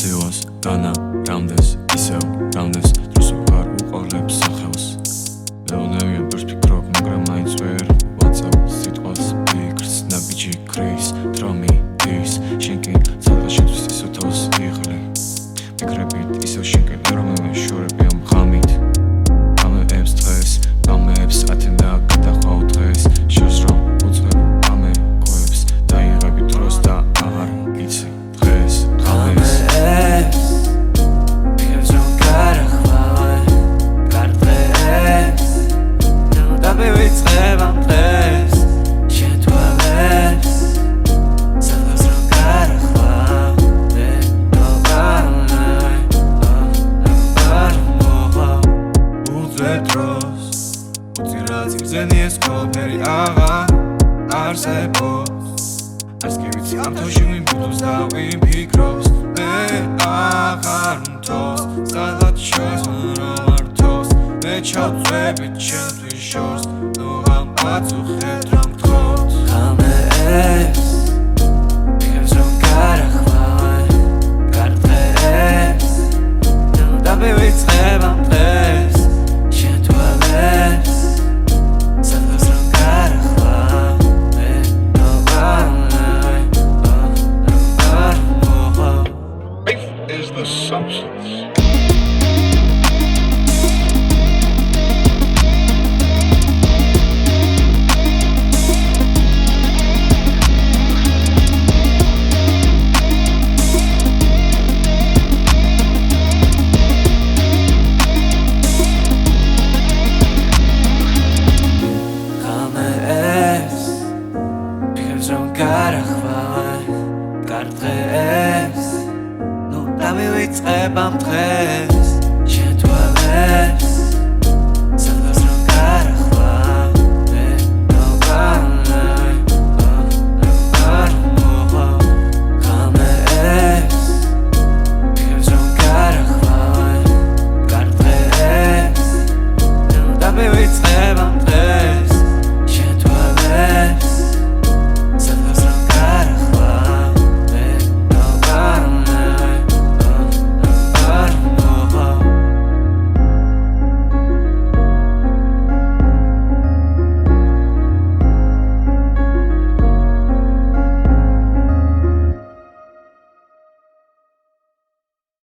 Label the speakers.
Speaker 1: დევას განა რამდენს ისევ რამდენს დროს ვარ უყოლებს სახელს ლეონევიან პირს ფიქრობ მაგრამ მაინც ვერ ვაწევ სიტყვას ფიქრს ნაბიჯი ქრის დრომი ის შენ კი სადღაც შეთვის ისო თავს იღლი ფიქრებით ისო შენ კი რომელი შორები ამ ღამით ღამეებს დღეს ღამეებს ათენდა გადახვავ დღეს შორს რომ უძღებ ღამე გოებს დაიღები დროს და აღარ იცი დღეს ღამეს
Speaker 2: ზენიეს კოლფერი აღარ არსებობს არც კი ვიცი ამ თავში ვინ ბუდობს და ვინ ფიქრობს მე აღარ მთოს სადღაც შორს რომ არ თოს მე ჩავწვევით ჩემთვის შორს ნუ ამ პაცუხეთ რომ გთხოვთ
Speaker 3: ღამეებს ფიქრს რომ გარახვავ გარტყეს ნუ დავივიწყებ ამ დღეს შენ თვალებს
Speaker 2: the substance.
Speaker 3: ღამეებს ფიქრს რომ გარახვავ გარტყეს დავივიწყებ ამ დღეს შენ თვალებს